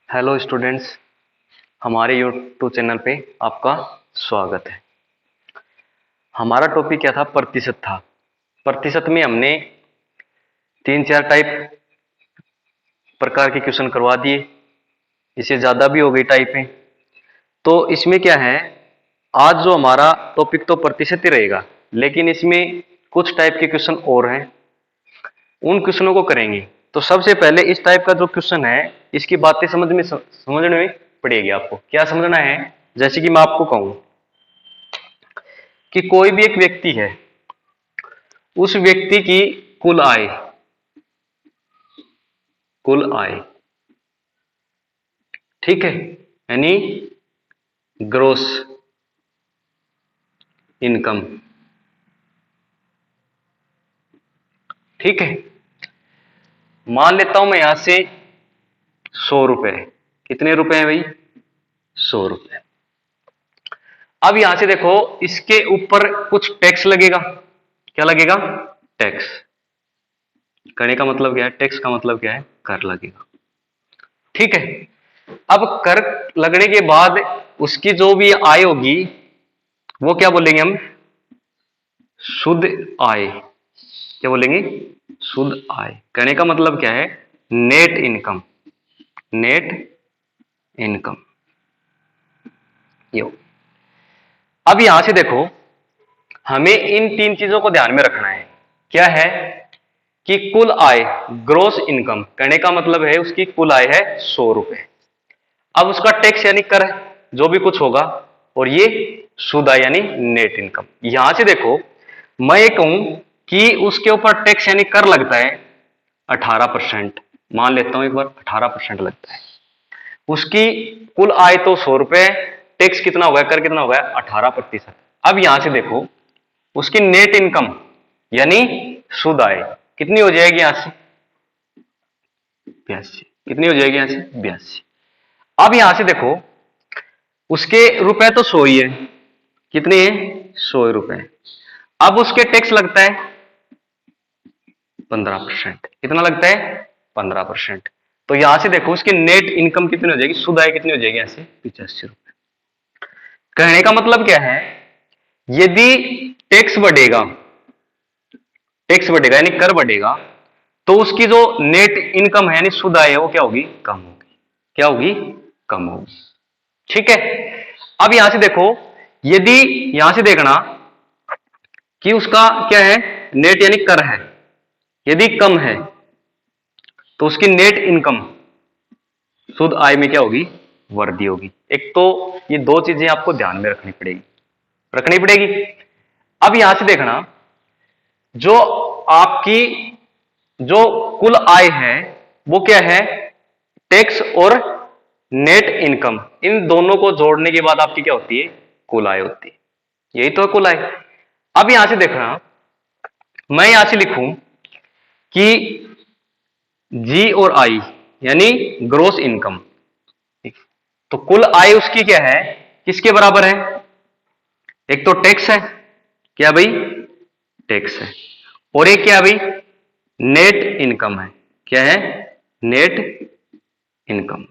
Hello students, हमारे YouTube channel पे आपका स्वागत है। हमारा टॉपिक क्या था? प्रतिशत था। प्रतिशत में हमने 3-4 टाइप प्रकार के क्वेश्चन करवा दिए, इससे ज़्यादा भी हो गई टाइपें। तो इसमें क्या है, आज जो हमारा टॉपिक तो प्रतिशत ही रहेगा, लेकिन इसमें कुछ टाइप के क्वेश्चन और हैं, उन क्वेश्चनों को करेंगे। तो सबसे पहले इस टाइप का जो क्वेश्चन है, इसकी बातें समझने में पड़ेगी। आपको क्या समझना है? जैसे कि मैं आपको कहूं कि कोई भी एक व्यक्ति है, उस व्यक्ति की कुल आय ठीक है, यानी ग्रोस इनकम, ठीक है। मान लेता हूं मैं यहां से 100 रुपए। कितने रुपए हैं भाई? 100 रुपए। अब यहां से देखो, इसके ऊपर कुछ टैक्स लगेगा। क्या लगेगा? टैक्स। करने का मतलब क्या है? टैक्स का मतलब क्या है? कर लगेगा, ठीक है। अब कर लगने के बाद उसकी जो भी आय होगी, वो क्या बोलेंगे हम? शुद्ध आय। क्या बोलेंगे? शुद्ध आय। कहने का मतलब क्या है? Net income. नेट इनकम यो। अब यहां से देखो, हमें इन 3 चीजों को ध्यान में रखना है। क्या है? कि कुल आय, ग्रोस इनकम, कहने का मतलब है उसकी कुल आय है 100 रुपए। अब उसका टैक्स यानी कर जो भी कुछ होगा, और ये शुद्ध आय यानी नेट इनकम। यहां से देखो, मैं ये कहूं कि उसके ऊपर टैक्स यानी कर लगता है 18%। मान लेता हूं एक बार, 18% लगता है। उसकी कुल आय तो 100 रुपए, टैक्स कितना होगा, कर कितना होगा? 18%। अब यहां से देखो, उसकी नेट इनकम यानी शुद्ध आय कितनी हो जाएगी? यहां से 82। कितनी हो जाएगी? यहां से 82। अब यहां से देखो, उसके रुपए तो 100 ही है। कितने हैं? 100 रुपए। अब उसके टैक्स लगता है 15%। कितना लगता है? 15%। तो यहां से देखो, उसकी नेट इनकम कितनी हो जाएगी? शुद्ध आय कितनी हो जाएगी? यहां से 85 रुपए। कहने का मतलब क्या है? यदि टैक्स बढ़ेगा, यानी कर बढ़ेगा, तो उसकी जो नेट इनकम है यानी शुद्ध आय है, वो क्या होगी? कम होगी। क्या होगी? कम होगी, ठीक है। अब यहां से देखो, यदि यहां से देखना कि उसका क्या है? नेट यानी कर है, यदि कम है, तो उसकी नेट इनकम शुद्ध आय में क्या होगी? वृद्धि होगी। एक तो ये 2 चीजें आपको ध्यान में रखनी पड़ेगी। अब यहां से देखना, जो आपकी जो कुल आय है, वो क्या है? टैक्स और नेट इनकम, इन दोनों को जोड़ने के बाद आपकी क्या होती है? कुल आय होती है। यही तो है कुल आय। अब यहां से देखना, मैं यहां से लिखूं कि जी और आई यानी ग्रोस इनकम। तो कुल आय उसकी क्या है? किसके बराबर है? एक तो टैक्स है, क्या भाई? टैक्स है। और एक क्या भाई? नेट इनकम है। क्या है? Net income.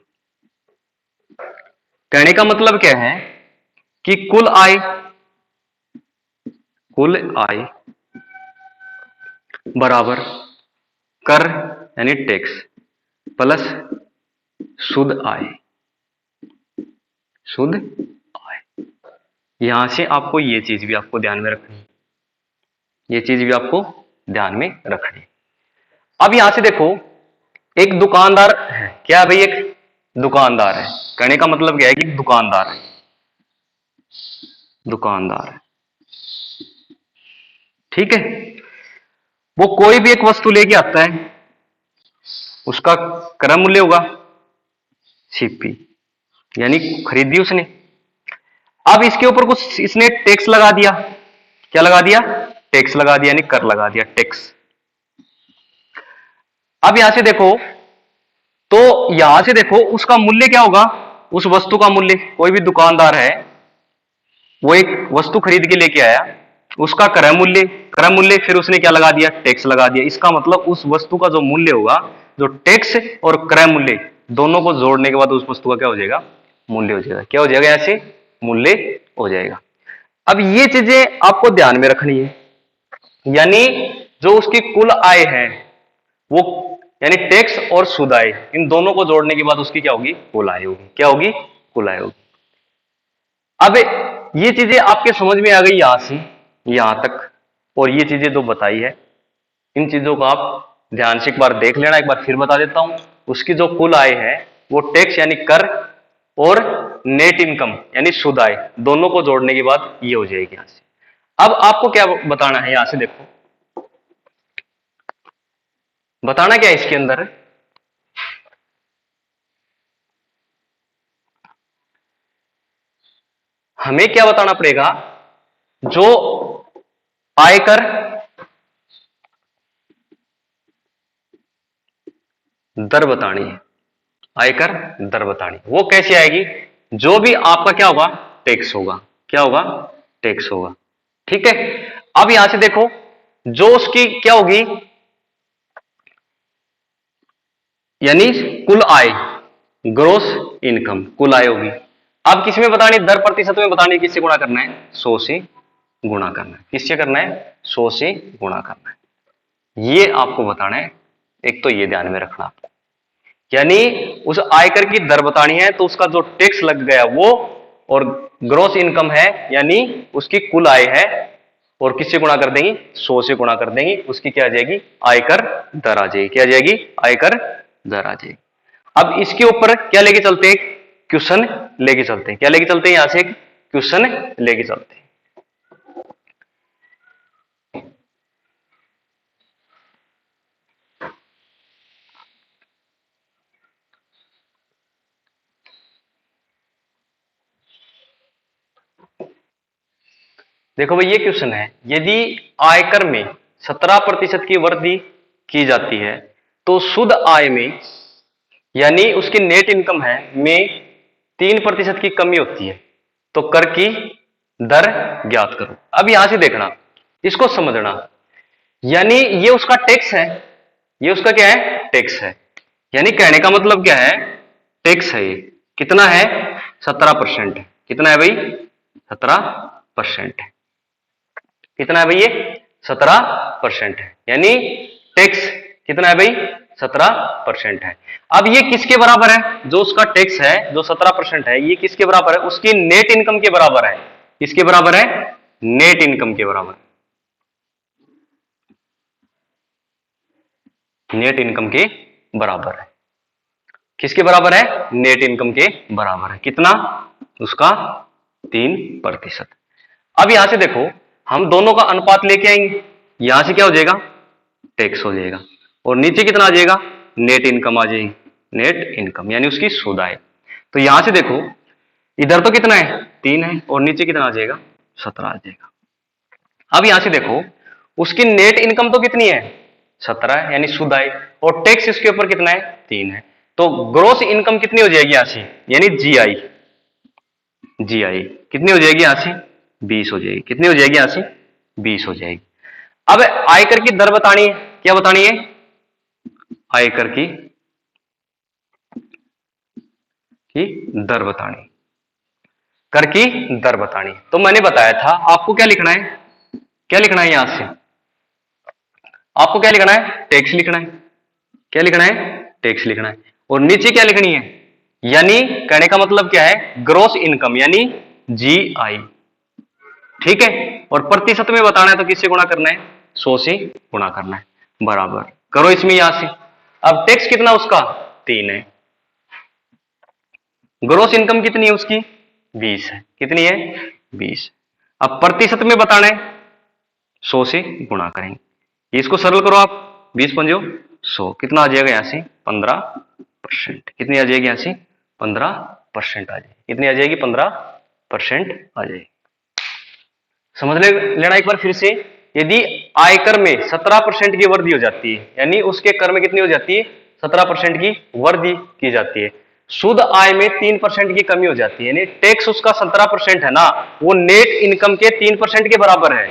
कहने का मतलब क्या है कि कुल आय बराबर कर यानी टैक्स प्लस शुद्ध आय। शुद्ध आय। यहां से आपको ये चीज भी आपको ध्यान में रखनी है। ये चीज भी आपको ध्यान में रखनी है। अब यहां से देखो, एक दुकानदार है। क्या भाई? एक दुकानदार है। कहने का मतलब क्या है कि दुकानदार है। दुकानदार है, ठीक है। वो कोई भी एक वस्तु लेके आता है, उसका क्रय मूल्य होगा सीपी, यानी खरीदी उसने। अब इसके ऊपर कुछ इसने टैक्स लगा दिया। क्या लगा दिया? टैक्स लगा दिया, यानी कर लगा दिया, टैक्स। अब यहां से देखो, तो यहां से देखो उसका मूल्य क्या होगा? उस वस्तु का मूल्य, कोई भी दुकानदार है, वो एक वस्तु खरीद के लेके आया, उसका क्रय मूल्य फिर उसने क्या लगा दिया? टैक्स लगा दिया। इसका मतलब उस वस्तु का जो मूल्य होगा, जो टैक्स और क्रय मूल्य, दोनों को जोड़ने के बाद उस वस्तु का क्या हो जाएगा, मूल्य हो जाएगा। क्या हो जाएगा, ऐसे मूल्य हो जाएगा। अब ये चीजें आपको ध्यान में रखनी है, यानी जो उसकी कुल आय है वो, यानी टैक्स और शुद्ध आय, इन दोनों को जोड़ने के बाद उसकी क्या होगी, कुल आय होगी। क्या होगी, कुल आय होगी। अब ये चीजें आपके समझ में आ गई यहां से यहां तक, और ये चीजें जो बताई है, इन चीजों को आप ध्यान से एक बार देख लेना। एक बार फिर बता देता हूं, उसकी जो कुल आय है वो टैक्स यानी कर और नेट इनकम यानी शुद्ध आय, दोनों को जोड़ने के बाद ये हो जाएगी यहां से। अब आपको क्या बताना है, यहां से देखो, बताना क्या है इसके अंदर, हमें क्या बताना पड़ेगा, जो आयकर दर बतानी है, आयकर दर बतानी, वो कैसे आएगी, जो भी आपका क्या होगा, टैक्स होगा। क्या होगा, टैक्स होगा। ठीक है। अब यहां से देखो, जो उसकी क्या होगी, यानी कुल आय, ग्रोस इनकम, कुल आय होगी। अब किस में बतानी, दर प्रतिशत में बतानी, किससे गुणा करना है, 100 से गुणा करना है। किससे करना है, 100 से गुणा करना है। ये आपको बताना है। एक तो ये ध्यान में रखना आपको, यानी उस आयकर की दर बतानी है, तो उसका जो टैक्स लग गया वो, और ग्रोस इनकम है यानी उसकी कुल आय है, और किससे गुणा कर देंगी, 100 से गुणा कर देंगी, उसकी क्या आ जाएगी, आयकर दर आ जाएगी। क्या आ जाएगी, आयकर दर आ जाएगी। अब इसके ऊपर क्या लेके चलते हैं, क्वेश्चन लेके चलते हैं। क्या लेके चलते हैं, यहां से क्वेश्चन लेके चलते हैं। देखो भाई, ये क्वेश्चन है, यदि आयकर में 17% की वृद्धि की जाती है, तो शुद्ध आय में, यानी उसकी नेट इनकम है में 3% की कमी होती है, तो कर की दर ज्ञात करो। अब यहां से देखना, इसको समझना, यानी ये उसका टैक्स है, ये उसका क्या है, टैक्स है। यानी कहने का मतलब क्या है, टैक्स है। ये कितना है, 17% है। कितना है भाई, 17% है। कितना है भाई, ये 17% है। यानी टैक्स कितना है भाई, 17% है। अब ये किसके बराबर है, जो उसका टैक्स है जो 17% है, ये किसके बराबर है, उसकी नेट इनकम के बराबर है। किसके बराबर है, नेट इनकम के बराबर, नेट इनकम के बराबर है। किसके बराबर है, नेट इनकम के बराबर है। कितना, उसका 3%। अब यहां से देखो, हम दोनों का अनुपात लेके आएंगे, यहां से क्या हो जाएगा, टैक्स हो जाएगा, और नीचे कितना आ जाएगा, नेट इनकम आ जाएगी। नेट इनकम यानी उसकी शुद्ध आय। तो यहां से देखो, इधर तो कितना है, 3 है, और नीचे कितना आ जाएगा, 17 आ जाएगा। अब यहां से देखो, उसकी नेट इनकम तो कितनी है, 17 है, यानी शुद्ध आय, और टैक्स इसके ऊपर कितना है, 3 है। तो ग्रोस इनकम कितनी हो जाएगी यहां से, यानी जीआई, जीआई कितनी हो जाएगी यहां से, 20 हो जाएगी। कितनी हो जाएगी यहां से, 20 हो जाएगी। अब आयकर की दर बतानी है, क्या बतानी है, आयकर की दर बतानी, कर की दर बतानी। तो मैंने बताया था आपको क्या लिखना है, क्या लिखना है, यहां से आपको क्या लिखना है, टैक्स लिखना है। क्या लिखना है, टैक्स लिखना है, और नीचे क्या लिखनी है, यानी कहने का मतलब क्या है, ग्रोस इनकम यानी जीआई। ठीक है। और प्रतिशत में बताना है, तो किससे गुणा करना है, 100 से गुणा करना है, बराबर करो इसमें यहां से। अब टैक्स कितना उसका, 3 है, ग्रोस इनकम कितनी है उसकी, 20 है। कितनी है, 20। अब प्रतिशत में बताना है, 100 से गुणा करेंगे। इसको सरल करो आप, 20 पंजो 100, कितना आ जाएगा यहां से, 15%। कितनी आ जाएगी यहां से, 15% आ जाएगी। कितनी आ जाएगी, 15% आ जाएगी। समझ लेना एक बार फिर से, यदि आयकर में 17% की वृद्धि हो जाती है, यानी उसके कर में कितनी हो जाती है, 17% की वृद्धि की जाती है, शुद्ध आय में 3% की कमी हो जाती है, यानी टैक्स उसका 17% है ना, वो नेट इनकम के 3% के बराबर है।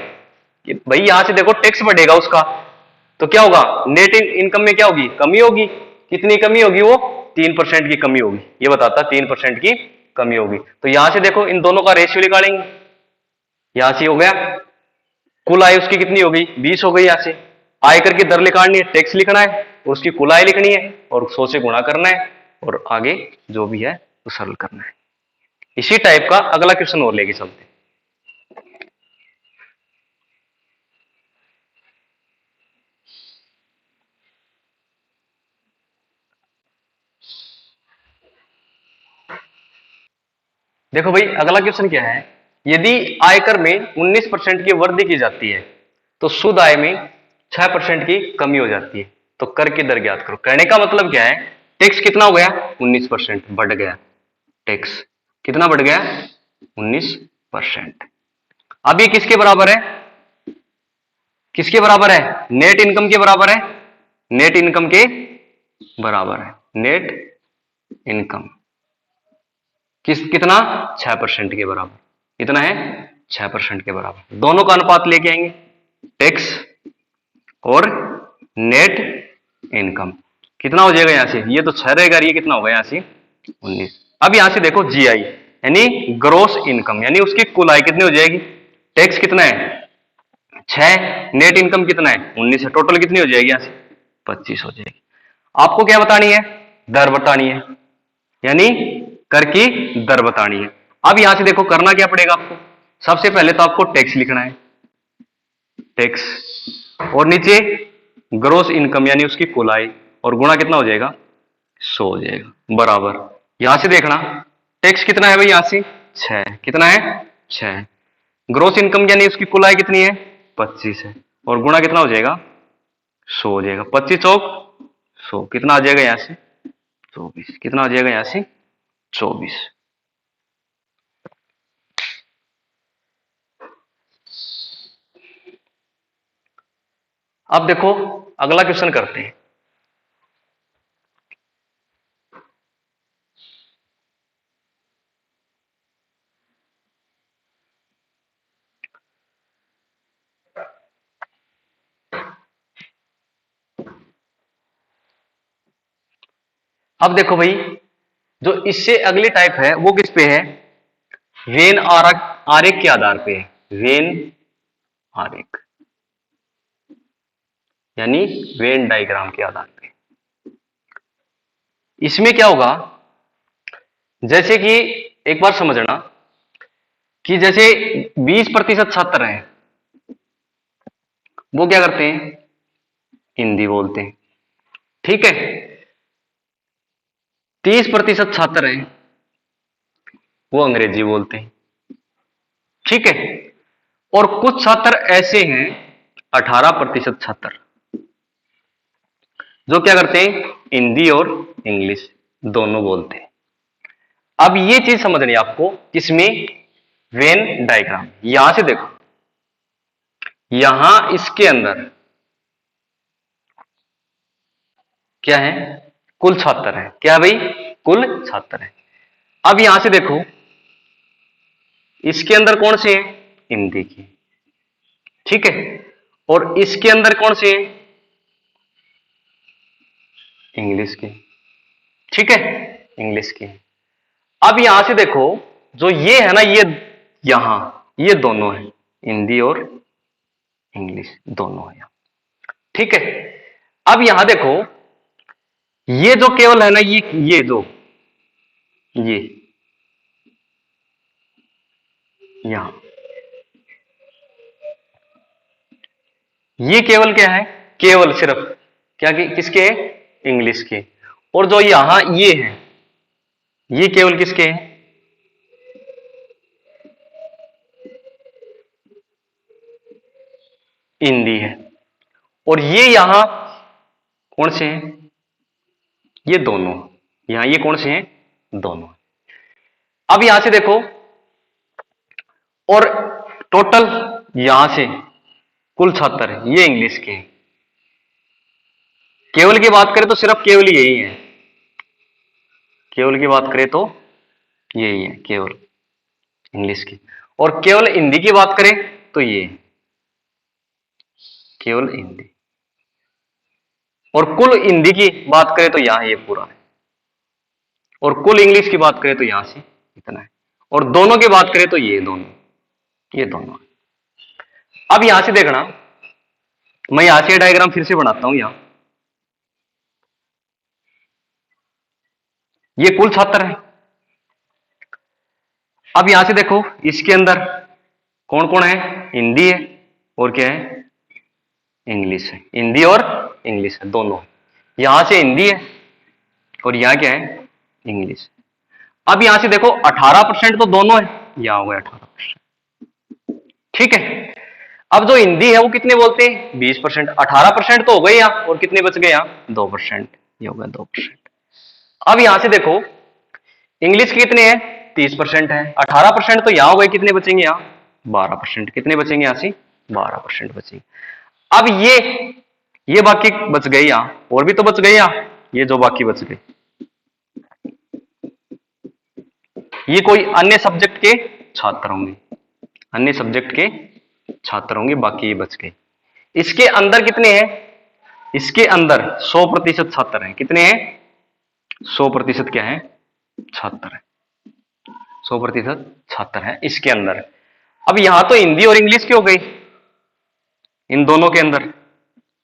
कि भाई यहां से देखो, टैक्स बढ़ेगा उसका, तो क्या होगा, नेट इनकम में क्या होगी, कमी होगी। कितनी कमी होगी, वो 3% की कमी होगी, ये बताता 3% की कमी होगी। तो यहां से देखो इन दोनों का रेशियो निकालेंगे, यहां से हो गया कुल आय उसकी कितनी हो गई 20 हो गई। यहां से आयकर की दर निकालनी है, टैक्स लिखना है और उसकी कुल आय लिखनी है और 100 से गुणा करना है और आगे जो भी है वो सरल करना है। इसी टाइप का अगला क्वेश्चन और लेके चलते हैं। देखो भाई अगला क्वेश्चन क्या है, यदि आयकर में 19% की वृद्धि की जाती है तो शुद्ध आय में 6% की कमी हो जाती है, तो कर की दर ज्ञात करो। कहने का मतलब क्या है, टैक्स कितना हो गया 19% बढ़ गया, टैक्स कितना बढ़ गया 19%। अब ये किसके बराबर है, किसके बराबर है, नेट इनकम के बराबर है, नेट इनकम के बराबर है, नेट इनकम कितना 6% के बराबर, कितना है 6% के बराबर। दोनों का अनुपात लेके आएंगे, टैक्स और नेट इनकम कितना हो जाएगा यहां से, ये तो 6 रहेगा, ये कितना होगा यहां से 19। अब यहां से देखो जीआई यानी ग्रोस इनकम यानी उसकी कुल आय कितनी हो जाएगी, टैक्स कितना है 6, नेट इनकम कितना है 19 है, टोटल कितनी हो जाएगी यहां से 25 हो जाएगी। आपको क्या बतानी है, दर बतानी है, यानी कर की दर बतानी है। अब यहां से देखो करना क्या पड़ेगा आपको, सबसे पहले तो आपको टैक्स लिखना है, टैक्स और नीचे ग्रोस इनकम यानी उसकी कुल आय और गुणा कितना हो जाएगा 100 हो जाएगा बराबर। यहां से देखना टैक्स कितना है भाई यहां से 6, कितना है 6, ग्रोस इनकम यानी उसकी कुल आय कितनी है 25 है और गुणा कितना हो जाएगा 100 हो जाएगा, 25 चौक 100 कितना आ जाएगा यहां से 24, कितना आ जाएगा यहां से 24। अब देखो अगला क्वेश्चन करते हैं। अब देखो भाई जो इससे अगली टाइप है वो किस पे है, वेन आरेख के आधार पे है, वेन आरेख यानी वेन डायग्राम के आधार पे। इसमें क्या होगा, जैसे कि एक बार समझना कि जैसे 20% छात्र हैं वो क्या करते हैं हिंदी बोलते हैं, ठीक है, 30% छात्र हैं वो अंग्रेजी बोलते हैं, ठीक है, और कुछ छात्र ऐसे हैं 18% छात्र जो क्या करते हैं हिंदी और इंग्लिश दोनों बोलते हैं। अब ये चीज समझनी है आपको किसमें, वेन डायग्राम। यहां से देखो यहां इसके अंदर क्या है कुल छात्र है, क्या भाई कुल छात्र है। अब यहां से देखो इसके अंदर कौन से हैं हिंदी की, ठीक है, और इसके अंदर कौन से हैं इंग्लिश के, ठीक है, इंग्लिश के। अब यहां से देखो जो ये है ना ये यहां ये दोनों है हिंदी और इंग्लिश दोनों है, ठीक है। अब यहां देखो ये जो केवल है ना ये जो ये यहां ये केवल क्या है, केवल सिर्फ क्या किसके है इंग्लिश के, और जो यहां ये है ये केवल किसके हैं हिंदी है, और ये यहां कौन से हैं ये दोनों, यहां ये कौन से हैं दोनों। अब यहां से देखो और टोटल यहां से कुल छात्र ये इंग्लिश के हैं। केवल की बात करें तो सिर्फ केवल यही है, केवल की बात करें तो यही है केवल इंग्लिश की, और केवल हिंदी की बात करें तो ये केवल हिंदी, और कुल हिंदी की बात करें तो यहां ये पूरा है, और कुल इंग्लिश की बात करें तो यहां से इतना है, और दोनों की बात करें तो ये दोनों। अब यहां से देखना, मैं यहां से डायग्राम फिर से बनाता हूं। यहां ये कुल छात्र है। अब यहां से देखो, इसके अंदर कौन कौन है? हिंदी है और क्या है? इंग्लिश है। हिंदी और इंग्लिश है दोनों। यहां से हिंदी है और यहां क्या है? इंग्लिश। अब यहां से देखो 18% तो दोनों है, यहां हो गया 18%। ठीक है। अब जो हिंदी है वो कितने बोलते हैं? 20%। 18% तो हो गए यहां, और कितने बच गए यहां? 2%। ये हो गया 2%। अब यहां से देखो इंग्लिश के कितने हैं? 30% है। 18% तो यहां हो गए, कितने बचेंगे यहां? 12%। कितने बचेंगे यहां से? 12% बचेंगे। अब ये बाकी बच गए यहां, और भी तो बच गए यहां, ये जो बाकी बच गए ये कोई अन्य सब्जेक्ट के छात्र होंगे, अन्य सब्जेक्ट के छात्र होंगे, बाकी ये बच गए। इसके अंदर कितने हैं? इसके अंदर 100% छात्र हैं। कितने हैं? 100% क्या है? छात्र है। 100% छात्र है इसके अंदर। अब यहां तो हिंदी और इंग्लिश की हो गई, इन दोनों के अंदर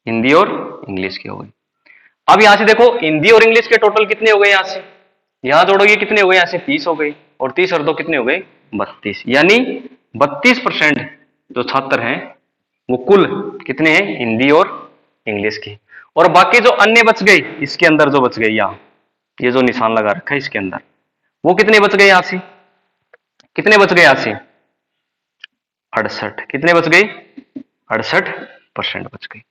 हिंदी और इंग्लिश की हो गई। अब यहां से देखो हिंदी और इंग्लिश के टोटल कितने हो गए? यहां से यहां जोड़ोगे कितने हो गए? यहां से 30 हो गई, और 30 और 2 कितने हो गए? 32। यानी 32% जो छात्र हैं वो कुल कितने हैं? हिंदी और इंग्लिश की। और बाकी जो अन्य बच गए इसके अंदर, जो बच गए यहां, ये जो निशान लगा रखा है इसके अंदर, वो कितने बच गए? यहां से कितने बच गए? यहां से 68। कितने बच गए? 68% बच गए।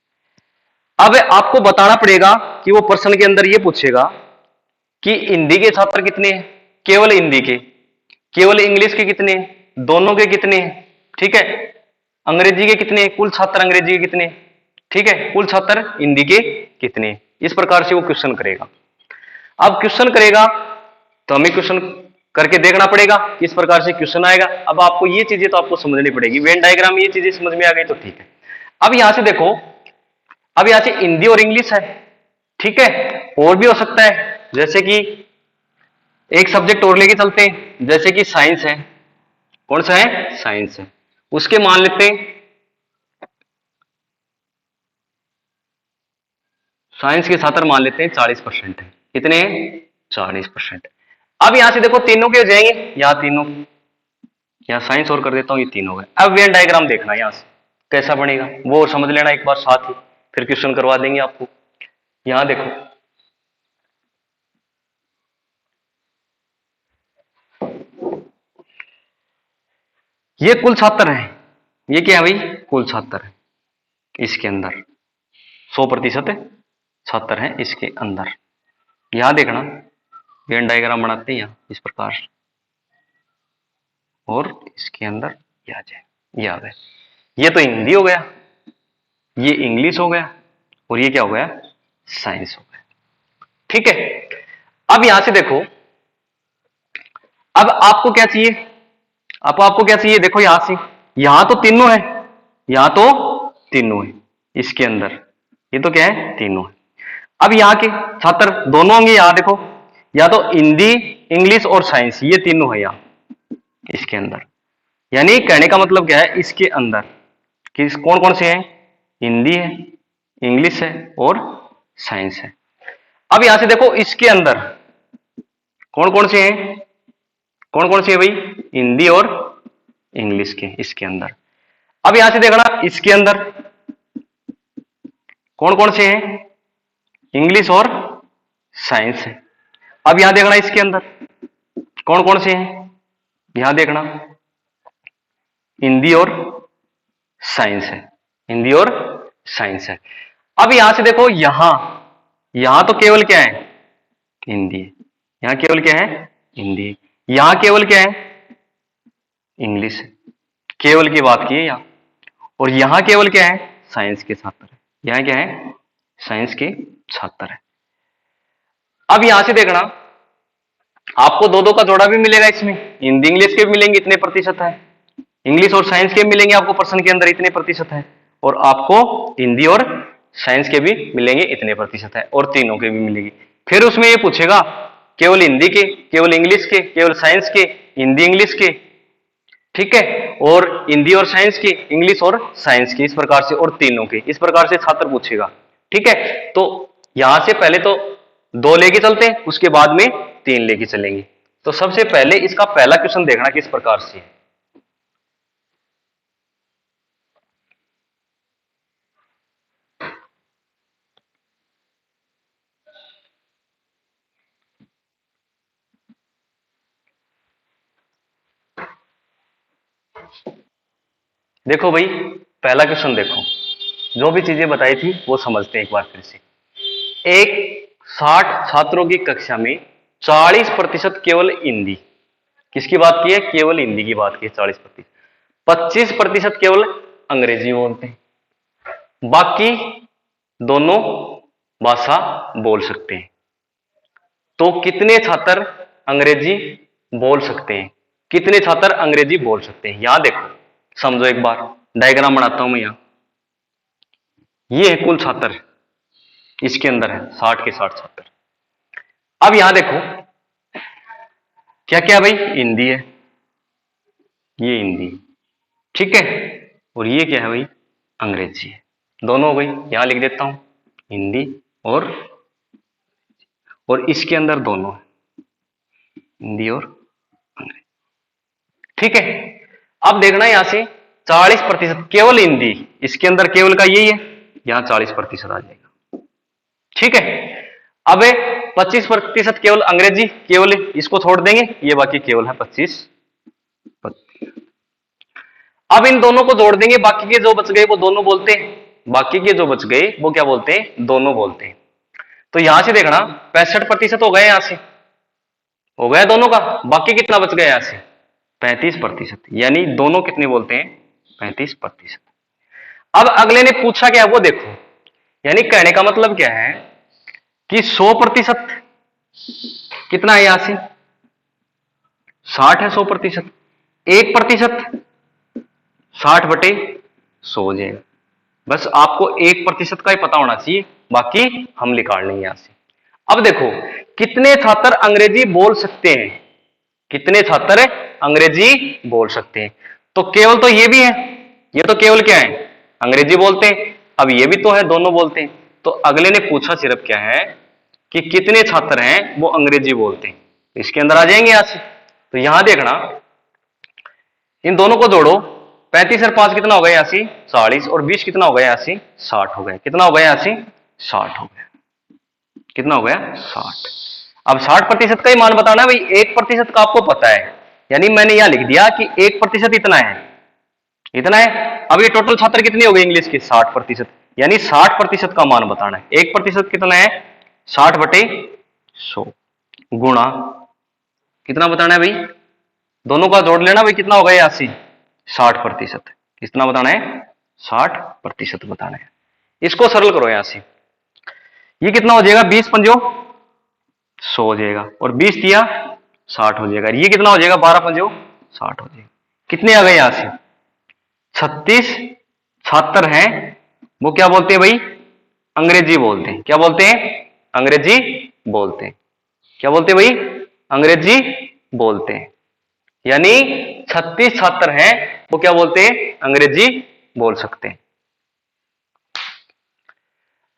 अब आपको बताना पड़ेगा कि वो प्रश्न के अंदर ये पूछेगा कि हिंदी के छात्र कितने हैं? केवल हिंदी के। केवल इंग्लिश के कितने हैं? दोनों के कितने हैं? ठीक है। अंग्रेजी के कितने हैं? कुल छात्र अंग्रेजी के कितने हैं? ठीक है। कुल छात्र हिंदी के कितने हैं? इस प्रकार से वो क्वेश्चन करेगा। अब क्वेश्चन करेगा तो हमें क्वेश्चन करके देखना पड़ेगा किस प्रकार से क्वेश्चन आएगा। अब आपको ये चीजें तो आपको समझनी पड़ेगी। वेन डायग्राम ये चीजें समझ में आ गई तो ठीक है। अब यहां से देखो, अब यहां से हिंदी और इंग्लिश है, ठीक है। और भी हो सकता है, जैसे कि एक सब्जेक्ट और लेके चलते हैं, जैसे कि साइंस है। कौन सा है? साइंस है। उसके मान लेते हैं, साइंस के छात्र मान लेते हैं 40% है। कितने हैं? 40%। अब यहां से देखो तीनों के हो जाएंगे, यहां तीनों, यहां साइंस और कर देता हूं, ये तीन हो गए। अब वेन डायग्राम देखना यहां से कैसा बनेगा वो और समझ लेना एक बार साथ ही, फिर क्वेश्चन करवा देंगे आपको। यहां देखो, ये कुल छात्र हैं। ये क्या है भाई? कुल छात्र है। इसके अंदर 100% छात्र हैं इसके अंदर। यहां देखना, वेन डायग्राम बनाते हैं यहां इस प्रकार से, और इसके अंदर ये आ जाए, ये आ गए। ये तो हिंदी हो गया, ये इंग्लिश हो गया, और ये क्या हो गया? साइंस हो गया। ठीक है। अब यहां से देखो, अब आपको क्या चाहिए? अब आपको क्या चाहिए? देखो यहां से, यहां तो तीनों है, यहां तो तीनों है इसके अंदर, ये तो क्या है? तीनों है। अब यहां के छात्र दोनों होंगे। यहां देखो, या तो हिंदी, इंग्लिश और साइंस, ये तीनों है यहां इसके अंदर। यानी कहने का मतलब क्या है? इसके अंदर किस कौन कौन से हैं? हिंदी है, इंग्लिश है और साइंस है। अब यहां से देखो इसके अंदर कौन कौन से हैं? कौन कौन से है भाई? हिंदी और इंग्लिश के इसके अंदर। अब यहां से देखना इसके अंदर कौन कौन से हैं? इंग्लिश और साइंस है। अब यहां देखना इसके अंदर कौन कौन से हैं? यहां देखना हिंदी और साइंस है, हिंदी और साइंस है। अब यहां से देखो, यहां तो केवल क्या है? हिंदी है। यहां केवल क्या है? हिंदी है। यहां केवल क्या है? इंग्लिश है। केवल की बात की है यहां। और यहां केवल क्या है? साइंस के छात्र है। यहां क्या है? साइंस के छात्र है। अब यहां से देखना, आपको दो दो का जोड़ा भी मिलेगा इसमें, हिंदी इंग्लिश के भी मिलेंगे, इतने प्रतिशत है। इंग्लिश और साइंस के भी मिलेंगे आपको प्रश्न के अंदर, इतने प्रतिशत है। और आपको हिंदी और साइंस के भी मिलेंगे, इतने प्रतिशत है। और तीनों के भी मिलेगी। फिर उसमें ये पूछेगा केवल हिंदी के, केवल इंग्लिश के, केवल साइंस के, हिंदी इंग्लिश के, ठीक है, और हिंदी और साइंस की, इंग्लिश और साइंस की, इस प्रकार से, और तीनों के, इस प्रकार से छात्र पूछेगा। ठीक है, तो यहां से पहले तो दो लेके चलते हैं, उसके बाद में तीन लेके चलेंगे। तो सबसे पहले इसका पहला क्वेश्चन देखना किस प्रकार से है। देखो भाई, पहला क्वेश्चन देखो, जो भी चीजें बताई थी वो समझते हैं एक बार फिर से। एक 60 छात्रों की कक्षा में 40% केवल हिंदी, किसकी बात की है, केवल हिंदी की बात की है 40%, 25% केवल अंग्रेजी बोलते हैं, बाकी दोनों भाषा बोल सकते हैं। तो कितने छात्र अंग्रेजी बोल सकते हैं, कितने छात्र अंग्रेजी बोल सकते हैं, यहां देखो, समझो एक बार, डायग्राम बनाता हूं मैं यहां। ये है कुल छात्र, इसके अंदर है 60 के 60 छात्र। अब यहां देखो क्या क्या भाई, हिंदी है, ये हिंदी, ठीक है, और ये क्या है भाई, अंग्रेजी है, दोनों हो गई। यहां लिख देता हूं हिंदी और इसके अंदर दोनों है, हिंदी और अंग्रेजी, ठीक है। अब देखना यहां से 40% केवल हिंदी, इसके अंदर केवल का यही है, यहां 40% आ जाएगा, ठीक है। अब 25% केवल अंग्रेजी, केवल इसको छोड़ देंगे, ये बाकी केवल है 25। अब इन दोनों को जोड़ देंगे, बाकी के जो बच गए वो दोनों बोलते हैं, बाकी के जो बच गए वो क्या बोलते हैं, दोनों बोलते हैं। तो यहां से देखना 65% हो गए, यहां से हो गया दोनों का, बाकी कितना बच गया यहां से, 35%, यानी दोनों कितने बोलते हैं, 35%। अब अगले ने पूछा क्या, वो देखो, यानी कहने का मतलब क्या है कि 100% कितना है, यहां से 60 है, 100%, 1% 60/100 हो जाएगा। बस आपको 1% का ही पता होना चाहिए, बाकी हम निकाल लेंगे यहां से। अब देखो कितने छात्र अंग्रेजी बोल सकते हैं, कितने छात्र अंग्रेजी बोल सकते हैं, तो केवल तो ये भी है, ये तो केवल क्या है, अंग्रेजी बोलते हैं, अब ये भी तो है, दोनों बोलते हैं। तो अगले ने पूछा सिर्फ क्या है कि कितने छात्र हैं वो अंग्रेजी बोलते हैं, इसके अंदर आ जाएंगे यहां से। तो यहां देखना, इन दोनों को जोड़ो, 35 और 5 कितना हो गया, 80, 40, और 20 कितना हो गया, 80, 60 हो गया, कितना हो गया, 80, 60 हो गया, कितना हो गया, 60। अब 60% का ही मान बताना है भाई, 1% का आपको पता है, यानी मैंने यहां लिख दिया कि 1% इतना है, इतना है। अब ये टोटल छात्र कितने हो गए इंग्लिश के, 60%, यानी 60% का मान बताना है। 1% कितना है, 60/100, गुणा कितना बताना है भाई, दोनों का जोड़ लेना भाई, कितना हो गया, 80, 60%, कितना बताना है, 60% बताना है। इसको सरल करो यहां से, ये कितना हो जाएगा, 20×5 100 हो जाएगा, और 20 दिया 60 हो जाएगा, ये कितना हो जाएगा, 12×5 60 हो जाएगा। कितने आ गए यहां से, 36 छात्र हैं, वो क्या बोलते हैं भाई, अंग्रेजी बोलते हैं, क्या बोलते हैं, अंग्रेजी बोलते हैं, क्या बोलते हैं भाई, अंग्रेजी बोलते हैं, यानी 36 छात्र हैं वो क्या बोलते हैं, अंग्रेजी बोल सकते हैं।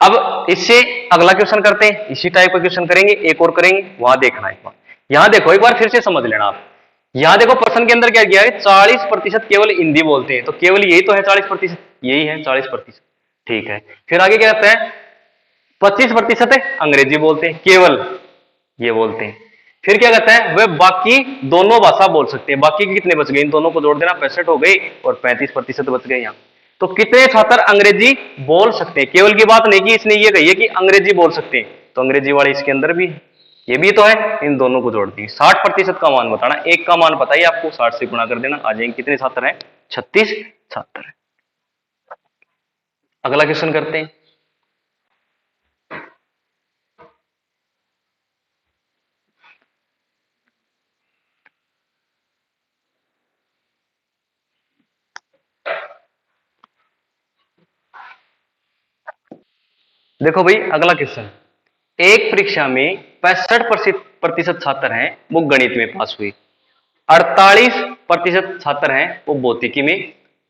अब इससे अगला क्वेश्चन करते हैं, इसी टाइप का क्वेश्चन करेंगे, एक और करेंगे, वहां देखना एक बार, यहां देखो एक बार फिर से समझ लेना आप। यहां देखो प्रश्न के अंदर क्या किया है, 40% केवल हिंदी बोलते हैं, तो केवल यही तो है 40%, यही है 40%, ठीक है। फिर आगे क्या कहता है, 25% अंग्रेजी बोलते हैं, केवल ये बोलते हैं। फिर क्या कहता है, वे बाकी दोनों भाषा बोल सकते हैं, बाकी के कितने बच गए, इन दोनों को जोड़ देना, 65 हो गई, और 35% बच गए यहां। तो कितने छात्र अंग्रेजी बोल सकते हैं, केवल की बात नहीं की, इसने ये कही है कि अंग्रेजी बोल सकते हैं, तो अंग्रेजी वाले इसके अंदर भी है, ये भी तो है, इन दोनों को जोड़ दी। 60% का मान बताना, एक का मान पता ही आपको, 60 से गुणा कर देना, आ जाएंगे कितने छात्र हैं, 36 छात्र। अगला क्वेश्चन करते हैं। देखो भाई अगला क्वेश्चन, एक परीक्षा में 65% प्रतिशत छात्र हैं वो गणित में पास हुए, 48% छात्र हैं वो भौतिकी में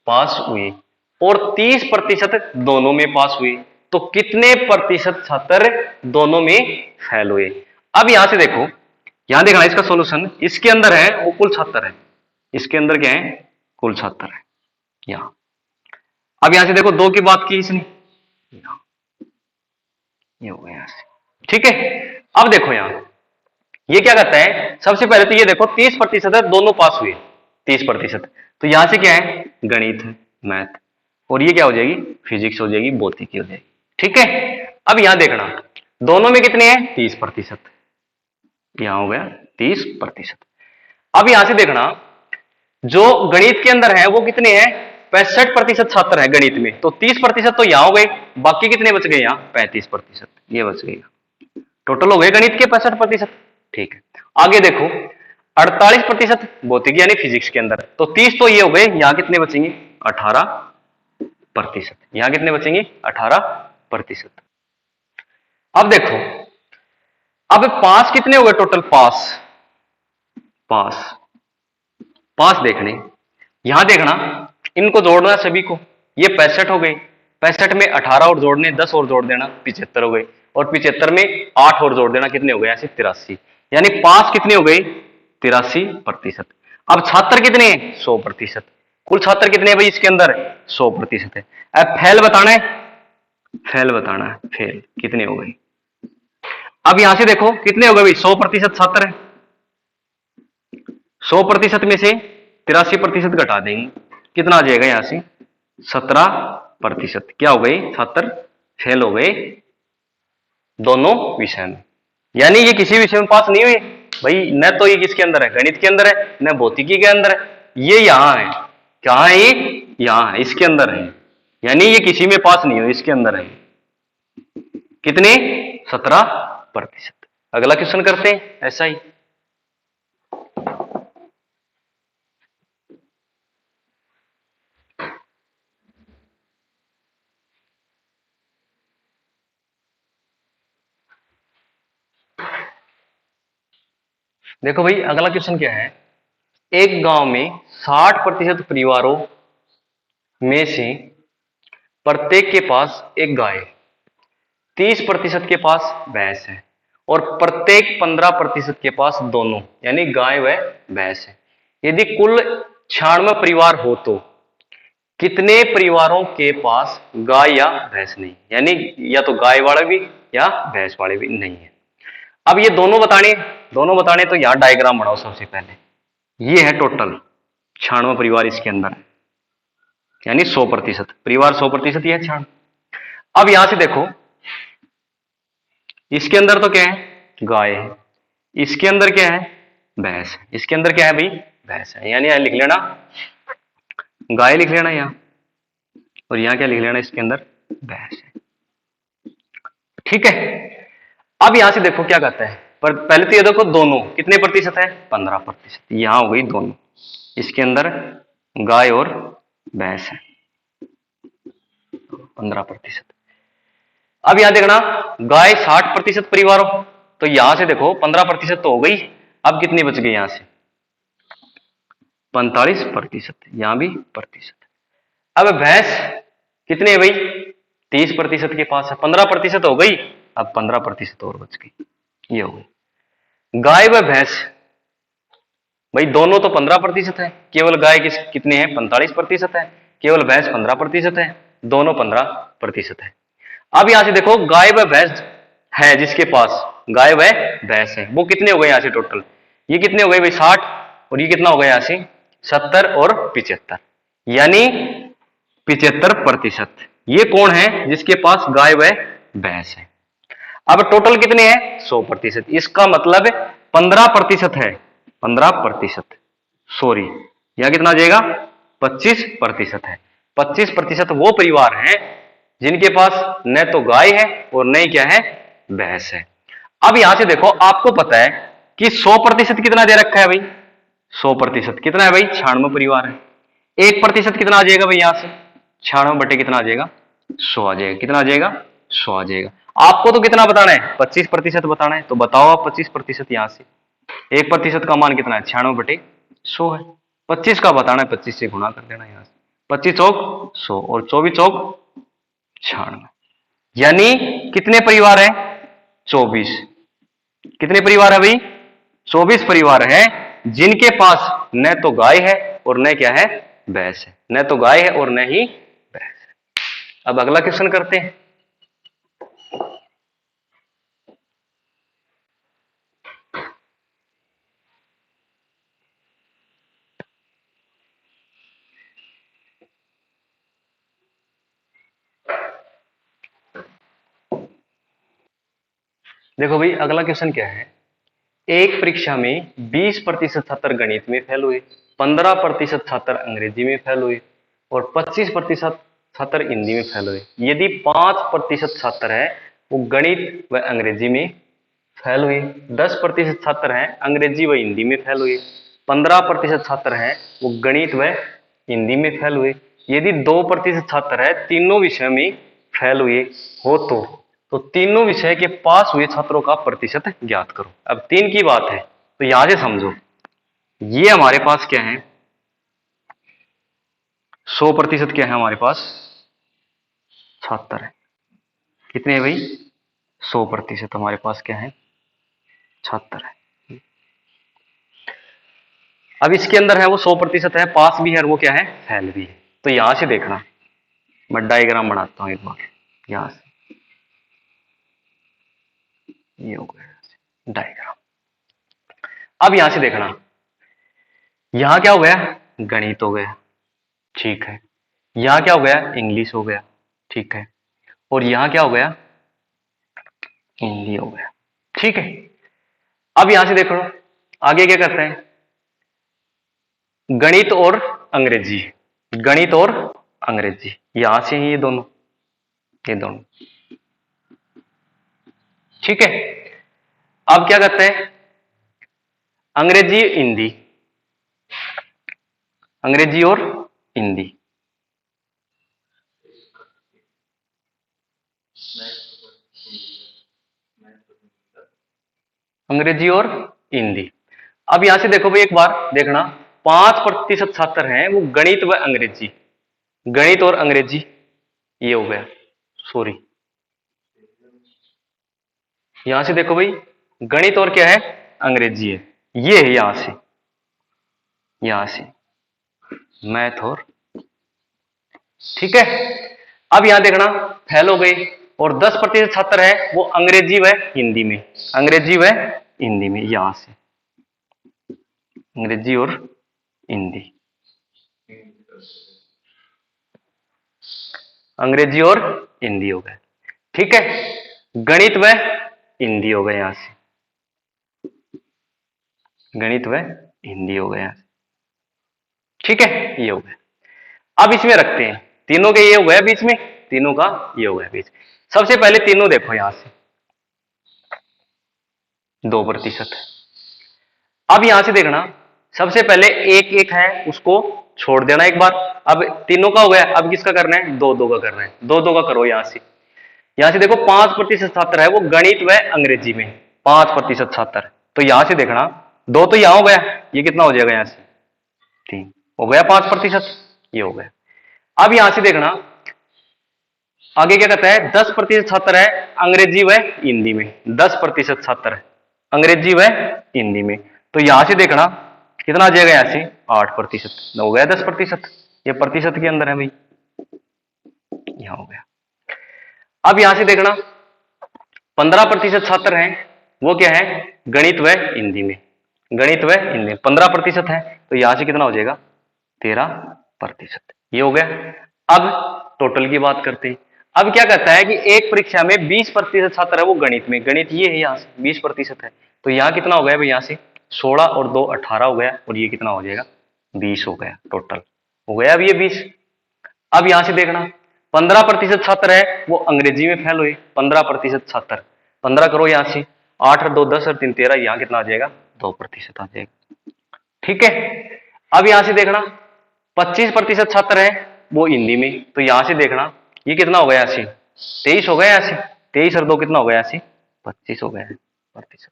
पास हुए और 30% दोनों में पास हुए। तो कितने प्रतिशत छात्र दोनों में फेल हुए? अब यहां से देखो, यहां देखना इसका सॉल्यूशन, इसके अंदर है वो कुल छात्र है, इसके अंदर क्या है? कुल छात्र है यहां। अब यहां से देखो, दो की बात की इसने, ये हो गया यहां से, ठीक है। अब देखो यहां ये क्या करता है, सबसे पहले तो ये देखो 30% है, दोनों पास हुए 30%, तो यहां से क्या है? गणित है, मैथ, और ये क्या हो जाएगी? फिजिक्स हो जाएगी, भौतिकी हो जाएगी, ठीक है। अब यहां देखना दोनों में कितने हैं? 30%, यहां हो गया 30%। अब यहां से देखना जो गणित के अंदर है वो कितने हैं? 65% छात्र है गणित में, तो 30% तो यहां हो गए, बाकी कितने बच गए? यहां 35%, ये बच गए, टोटल हो गए गणित के 65%, ठीक है। आगे देखो 48% भौतिकी यानी फिजिक्स के अंदर, तो 30 तो ये हो गए, यहां कितने बचेंगे? 18%, यहां कितने बचेंगे? 18%। अब देखो, अब पास कितने हो गए टोटल? पास पास पास देखने, यहां देखना इनको जोड़ना है सभी को, ये 65 हो गए, 65 में 18 और जोड़ने, 10 और जोड़ देना, 75 हो गए, और 75 में 8 और जोड़ देना, कितने हो गए? ऐसे 83, यानी पास कितने हो गए? 83%। अब छात्र कितने हैं? 100%। कुल छात्र कितने हैं भाई इसके अंदर? 100% है। अब फेल बताना है, फेल बताना है, फेल कितने हो गए? अब यहां से देखो कितने हो गए भाई? 100% छात्र है, 100% में से 83% घटा देंगे, कितना आ जाएगा यहां से? 17%। क्या हो गए? छात्र फेल हो गए दोनों विषय में, यानी ये किसी विषय में पास नहीं हुए भाई, न तो ये किसके अंदर है? गणित के अंदर है, न भौतिकी के अंदर है, ये यहां है, कहां है ये? यहां है, इसके अंदर है, यानी ये किसी में पास नहीं हुए, इसके अंदर है। कितने? 17%। अगला क्वेश्चन करते हैं ऐसा ही। देखो भाई अगला क्वेश्चन क्या है, एक गांव में 60% परिवारों में से प्रत्येक के पास एक गाय, 30% के पास भैंस है और प्रत्येक 15% के पास दोनों यानी गाय व भैंस है। यदि कुल 96 परिवार हो तो कितने परिवारों के पास गाय या भैंस नहीं, यानी या तो गाय वाले भी या भैंस वाले भी नहीं है। अब ये दोनों बताने तो यहां डायग्राम बनाओ सबसे पहले, ये है टोटल 96 परिवार इसके अंदर है, यानी 100% परिवार, 100% ये है 96। अब यहां से देखो इसके अंदर तो क्या है? गाय है, इसके अंदर क्या है? भैंस है, इसके अंदर क्या है भाई? भैंस है, यानी यहां लिख लेना गाय, लिख लेना यहां, और यहां क्या लिख लेना? इसके अंदर भैंस है, ठीक है। अब यहां से देखो क्या कहता है, पर पहले तो ये देखो दोनों कितने प्रतिशत है? 15%, यहां हो गई दोनों, इसके अंदर गाय और भैंस है 15%। अब यहां देखना गाय 60% परिवारों, तो यहां से देखो 15% तो हो गई, अब कितनी बच गई? यहां से 45%, यहां भी प्रतिशत। अब भैंस कितने है भाई? 30% के पास है, 15% हो गई, अब 15% और बच गई, ये हो गई। गाय व भैंस भाई दोनों तो 15% है, केवल गाय कितने हैं? 45% है, केवल भैंस 15% है, दोनों 15% है। अब यहां से देखो गाय व भैंस है, जिसके पास गाय व भैंस है वो कितने हो गए? यहां से टोटल ये कितने हो गए भाई? 60, और ये कितना हो गया? यहां से 70 और 75, यानी 75%। ये कौन है? जिसके पास गाय व भैंस है। अब टोटल कितने हैं? 100%, इसका मतलब 15% है, 15%, सॉरी यहां कितना आ जाएगा? 25% है। 25% वो परिवार हैं जिनके पास न तो गाय है और न ही क्या है? भैंस है। अब यहां से देखो आपको पता है कि 100% कितना दे रखा है भाई? 100% कितना है भाई? 96 परिवार है। 1% कितना आ जाएगा भाई? यहां से 96 बटे कितना आ जाएगा? 100 आ जाएगा। कितना आ जाएगा? 100 आ जाएगा। आपको तो कितना बताना है, 25% बताना है, तो बताओ आप 25% यहां से। 1% का मान कितना है, 96/100 है। 25 का बताना है, 25 से गुणा कर देना यहां से। 25 चौक 100 और 24 चौक 96। यानी कितने परिवार हैं, 24। कितने परिवार है भाई, 24 परिवार हैं जिनके पास न तो गाय है और न क्या है, भैंस है। न तो गाय है और न ही भैंस है। अब अगला क्वेश्चन करते हैं। देखो भाई अगला क्वेश्चन क्या है, एक परीक्षा में 20% छात्र गणित में फेल हुए, 15% छात्र अंग्रेजी में फेल हुए और 25% छात्र हिंदी में फेल हुए। यदि 5% छात्र है वो गणित व अंग्रेजी में फेल हुए, 10% छात्र हैं अंग्रेजी व हिंदी में फेल हुए, 15% छात्र हैं वो गणित व हिंदी में फेल हुए। यदि 2% छात्र है तीनों विषय में फेल हुए हो तो तीनों विषय के पास हुए छात्रों का प्रतिशत ज्ञात करो। अब 3 की बात है तो यहां से समझो, ये हमारे पास क्या है, 100% क्या है हमारे पास, छात्र है। कितने है भाई, 100% हमारे पास क्या है, छात्र है। अब इसके अंदर है वो 100% है, पास भी है और वो क्या है, फेल भी है। तो यहां से देखना, मैं डायग्राम बनाता हूं एक बार, यहां से ये हो गया डायग्राम। अब यहां से देखना, यहां क्या हो गया, गणित हो गया, ठीक है। यहां क्या हो गया, इंग्लिश हो गया, ठीक है। और यहां क्या हो गया, हिंदी हो गया, ठीक है। अब यहां से देखो आगे क्या करते हैं, गणित और अंग्रेजी, गणित और अंग्रेजी, यहां से ही ये दोनों, ठीक है। अब क्या करते हैं, अंग्रेजी हिंदी, अंग्रेजी और हिंदी, अंग्रेजी और हिंदी। अब यहां से देखो भाई एक बार देखना, 5% छात्र हैं वो गणित व अंग्रेजी, गणित और अंग्रेजी, ये हो गया, सॉरी यहां से देखो भाई, गणित और क्या है, अंग्रेजी है, ये है यहां से मैथ और, ठीक है। अब यहां देखना फेल हो गई, और 10% छात्र है वो अंग्रेजी व हिंदी में, अंग्रेजी व हिंदी में, यहां से अंग्रेजी और हिंदी, अंग्रेजी और हिंदी हो गए, ठीक है। गणित व हिंदी हो गए, यहां से गणित व हिंदी हो गए यहां से, ठीक है, ये हो गया। अब इसमें रखते हैं, तीनों के ये हो गया बीच में, तीनों का ये हो गया बीच। सबसे पहले तीनों देखो यहां से 2%। अब यहां से देखना, सबसे पहले एक एक है उसको छोड़ देना एक बार। अब तीनों का हो गया, अब किसका करना है, दो दो का करना है, दो दो का करो। यहां से देखो 5% छात्र है वो गणित व अंग्रेजी में, 5% छात्र। तो यहां से देखना, दो तो यहां हो गया, ये कितना हो जाएगा, यहां से 3 हो गया, 5%, ये हो गया। अब यहां से देखना आगे क्या कहता है, 10% छात्र है अंग्रेजी व हिंदी में, 10% छात्र है अंग्रेजी व हिंदी में। तो यहां से देखना कितना आ जाएगा, यहां से 8% हो गया, 10%, ये प्रतिशत के अंदर है भाई, यहां हो गया। अब यहां से देखना 15% छात्र हैं वो क्या है, गणित व हिंदी में, गणित व हिंदी में 15% है, तो यहां से कितना हो जाएगा, 13%, ये हो गया। अब टोटल की बात करते हैं। अब क्या कहता है कि एक परीक्षा में 20% छात्र है वो गणित में, गणित ये है यहां से 20% है, तो यहां कितना हो गया भाई, यहां से 16 और 2 18 हो गया, और ये कितना हो जाएगा, 20 हो गया, टोटल हो गया अब ये 20। अब यहां से देखना 15% छात्र है वो अंग्रेजी में फेल हुए, 15% छात्र, 15 करो यहां से, 8 और 2 10 और 3 13, यहां कितना आ जाएगा, 2% आ जाएगा, ठीक है। अब यहां से देखना 25% छात्र है वो हिंदी में, तो यहां से देखना ये कितना हो गया, यहां से 23 हो गया, यहां से 23 और 2 कितना हो गया? 25 हो गया प्रतिशत।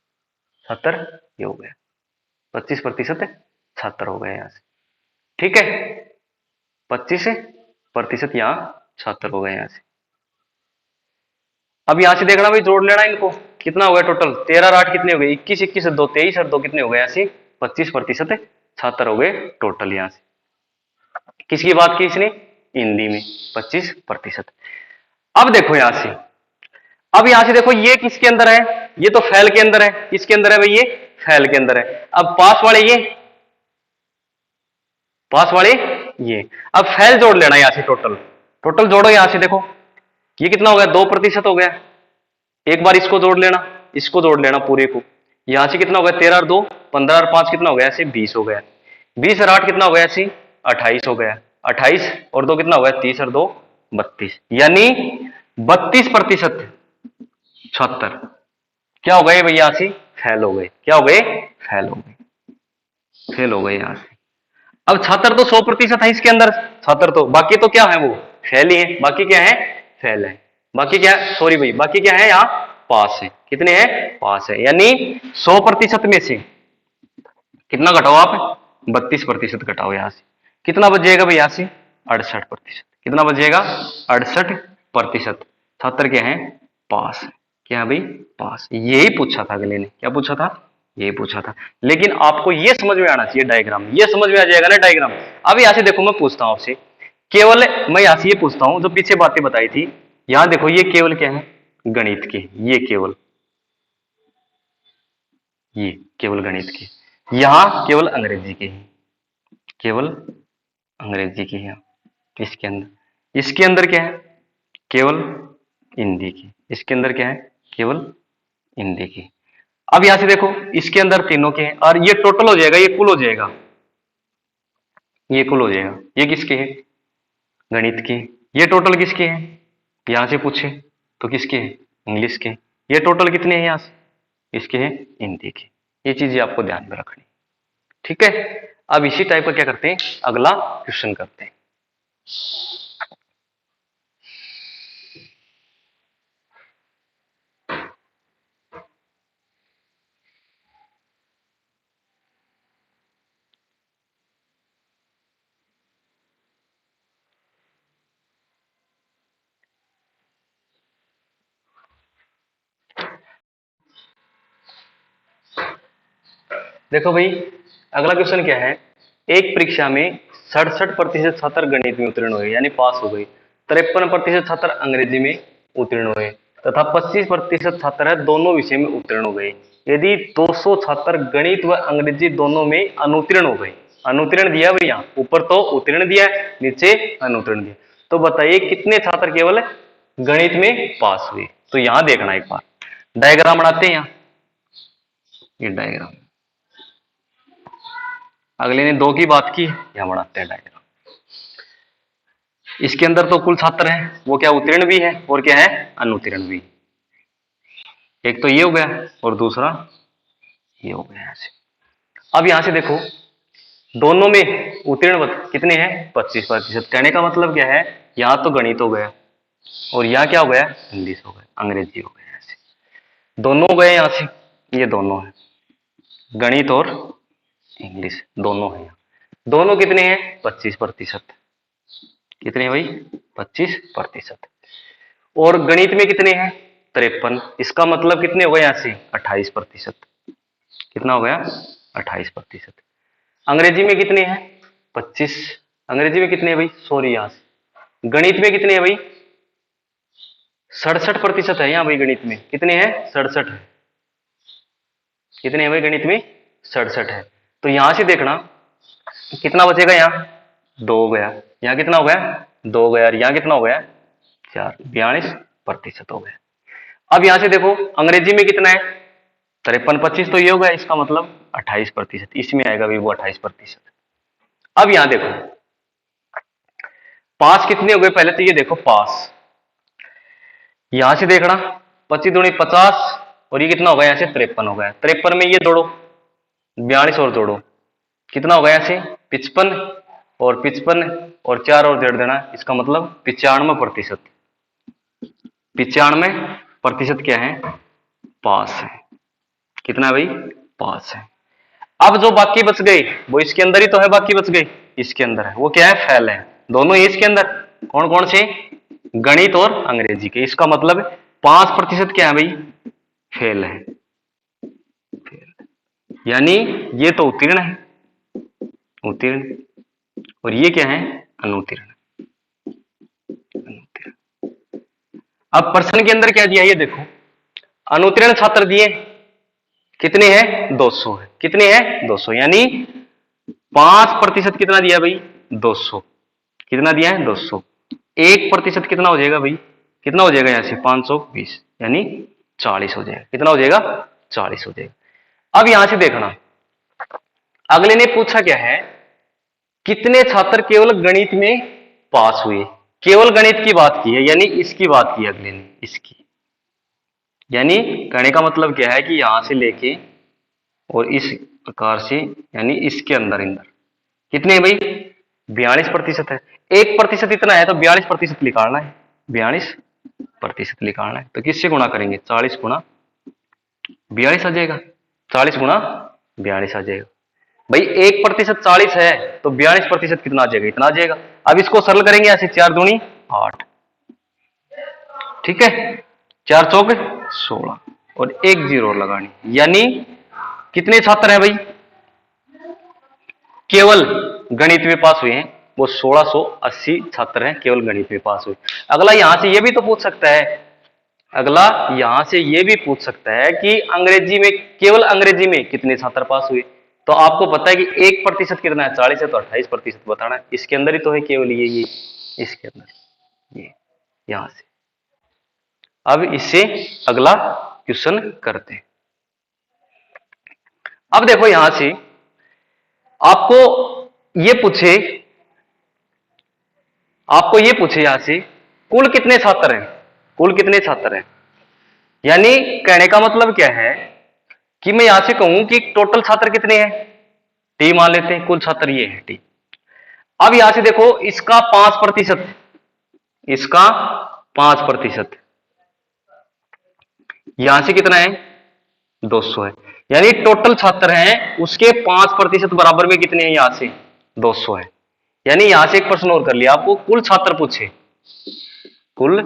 70 ये हो गया 25% 76 हो गया यहाँ से। ठीक है, 25% यहाँ 76 हो गया यहाँ से। अब यहां से देखना भाई, जोड़ लेना इनको, कितना हो गया टोटल? 13 और 8 कितने हो गए? 21, 21 और 2 23 और 2 कितने हो गए? ऐसे 25% 76 हो गए टोटल। यहां से किसकी बात की इसने? हिंदी में 25%। अब देखो यहां से, अब यहां से देखो ये किसके अंदर है? ये तो फैल के अंदर है। किसके अंदर है भाई? ये फैल के अंदर है। अब पास वाले ये, पास वाले ये, अब फैल जोड़ लेना यहां से, टोटल टोटल जोड़ो यहां से। देखो ये कितना हो गया? 2% हो गया। एक बार इसको जोड़ लेना, इसको जोड़ लेना पूरे को। यहां से कितना हो गया? 13 और 2 15 और 5 कितना हो गया? ऐसे 20 हो गया। 20 और 8 कितना हो गया? ऐसे 28 हो गया। 28 और 2 कितना हो गया? 30 और 2 32, यानी 32% 76 क्या हो गए भैया? से फेल हो गए। क्या हो गए? फेल हो गए, फेल हो गए यहां से। अब 76 तो 100% है इसके अंदर। 76 तो, बाकी तो क्या है? वो फेल ही है। बाकी क्या है? फेल है। बाकी क्या है? सॉरी भाई, बाकी क्या है यहाँ? पास है। कितने हैं? पास है। यानी 100% में से कितना घटाओ आप? 32% घटाओ यहां से। कितना बचेगा भाई? यहां से 68%। कितना बचेगा? 68%। 76 क्या है? पास है। क्या है भाई? पास। यही पूछा था अगले ने। क्या पूछा था? यही पूछा था। लेकिन आपको ये समझ में आना चाहिए डायग्राम। ये समझ में आ जाएगा ना डायग्राम। अब यहां से देखो, मैं पूछता हूं आपसे, केवल मैं यहां से ये पूछता हूं, जो पीछे बातें बताई थी, यहां देखो ये केवल क्या है? गणित के। ये केवल, ये केवल गणित के, यहां केवल अंग्रेजी के हैं। केवल अंग्रेजी की है इसके अंदर। इसके अंदर क्या है? केवल हिंदी की। इसके अंदर क्या है? केवल हिंदी की। अब यहां से देखो, इसके अंदर तीनों के हैं, और ये टोटल हो जाएगा, ये कुल हो जाएगा, ये कुल हो जाएगा। ये किसके हैं? गणित के। ये टोटल किसके हैं? यहां से पूछे तो किसके हैं? इंग्लिश के। ये टोटल कितने हैं यहां से? इसके हैं हिंदी के। ये चीजें आपको ध्यान में रखनी। ठीक है, अब इसी टाइप का क्या करते हैं? अगला क्वेश्चन करते हैं। देखो भाई, अगला क्वेश्चन क्या है? एक परीक्षा में 67% छात्र गणित में उत्तीर्ण हुए, यानी पास हो गए। 53% छात्र अंग्रेजी में उत्तीर्ण हुए तथा 25% छात्र है दोनों विषय में उत्तीर्ण हो गए। यदि 200 छात्र गणित व अंग्रेजी दोनों में अनुत्तीर्ण हो गए, अनुत्तीर्ण दिया भाई, यहाँ ऊपर तो उत्तीर्ण दिया है, नीचे अनुत्तीर्ण दिया, तो बताइए कितने छात्र केवल गणित में पास हुए? तो यहां देखना, एक बार डायग्राम बनाते हैं। यहाँ ये डायग्राम, अगले ने 2 की बात की, यहां बढ़ाते हैं डायग्राम। इसके अंदर तो कुल छात्र हैं, वो क्या उत्तीर्ण भी है और क्या है? अनुत्तीर्ण भी। एक तो ये हो गया और दूसरा ये हो गया यहां से। अब यहां से देखो, दोनों में उत्तीर्ण कितने हैं? 25%। कहने का मतलब क्या है? यहां तो गणित हो गया और यहां क्या हो गया? इंग्लिश हो गया, अंग्रेजी हो गया। ऐसे दोनों हो गए यहां से। ये दोनों है, गणित और इंग्लिश दोनों है। दोनों कितने हैं? 25%। कितने भाई? 25%। और गणित में कितने हैं? 53। इसका मतलब कितने हो गए यहां से? 28%। कितना हो गया? 28%। अंग्रेजी में कितने हैं? 25। अंग्रेजी में कितने हैं भाई? सॉरी, यहां से गणित में कितने हैं भाई? 67% है यहाँ भाई। गणित में कितने हैं? 67 है। कितने हैं भाई गणित में? 67 है। तो यहां से देखना कितना बचेगा? यहाँ 2 गया, यहाँ कितना हो गया? 2 गया, और यहाँ कितना हो गया? 4, 42% हो गया। अब यहां से देखो, अंग्रेजी में कितना है? 53, 25 तो ये होगा, इसका मतलब 28%। इसमें आएगा भी वो 28%। अब यहां देखो, पास कितने हो गए? पहले तो ये देखो पास, यहां से देखना 25 दूनी 50, और ये कितना होगा? यहां से 53 हो गया। 53 में ये जोड़ो, 42 और जोड़ो, कितना होगा? यहां से 55, और 55 और 4 और जोड़ देना, इसका मतलब 95%। 95 प्रतिशत क्या है, पास है। कितना है भाई, पास है। अब जो बाकी बच गए वो इसके अंदर ही तो है, बाकी बच गए इसके अंदर है, वो क्या है, फेल है। दोनों ही इसके अंदर, कौन कौन से, गणित और अंग्रेजी के। इसका मतलब 5% क्या है भाई, फेल है, फेल। यानी ये तो उत्तीर्ण है, उत्तीर्ण, और ये क्या है, अनुत्तीर्ण, अनुत्तीर्ण। अब प्रश्न के अंदर क्या दिया ये देखो, अनुत्तीर्ण छात्र दिए कितने हैं, 200 है। कितने हैं, 200, यानी 5% कितना दिया भाई, 200। कितना दिया है, 200। 1% कितना हो जाएगा भाई, कितना हो जाएगा यहां से, 520, यानी 40 हो जाएगा। कितना हो जाएगा, 40 हो जाएगा। अब यहां से देखना, अगले ने पूछा क्या है, कितने छात्र केवल गणित में पास हुए। केवल गणित की बात की है, यानी इसकी बात की अगले ने, इसकी। यानी कहने का मतलब क्या है कि यहां से लेके और इस प्रकार से, यानी इसके अंदर अंदर कितने भाई, 42% है। 1% इतना है तो 42% निकालना है, 42% निकालना है। तो किससे गुणा करेंगे, 40 गुणा 42 आ जाएगा, 40 गुणा 42 आ जाएगा। भाई 1% 40 है तो 42% कितना आ जाएगा, इतना आ जाएगा। अब इसको सरल करेंगे ऐसे, 4 दूनी 8, ठीक है, 4 चौक 16 और 1 जीरो और लगानी। यानी कितने छात्र हैं भाई, केवल गणित में पास हुए हैं वो 1680 छात्र हैं, केवल गणित में पास हुए। अगला यहां से ये भी तो पूछ सकता है, अगला यहां से ये भी पूछ सकता है कि अंग्रेजी में, केवल अंग्रेजी में कितने छात्र पास हुए। तो आपको पता है कि 1% कितना है, 40 है, तो 28% बताना है। इसके अंदर ही तो है केवल ये इसके अंदर ये, यहां से। अब इससे अगला क्वेश्चन करते हैं। अब देखो यहां से आपको ये पूछे, आपको ये पूछे यहां से कुल कितने छात्र हैं, कुल कितने छात्र हैं। यानी कहने का मतलब क्या है कि मैं यहां से कहूं कि टोटल छात्र कितने हैं, टी मान लेते हैं, कुल छात्र ये है टी। अब यहां से देखो इसका 5%, इसका 5%, यहां से कितना है, 200 है। यानी टोटल छात्र हैं उसके 5% बराबर में कितने हैं, यहां से 200 है। यानी यहां से एक प्रश्न और कर लिया, आपको कुल छात्र पूछे, कुल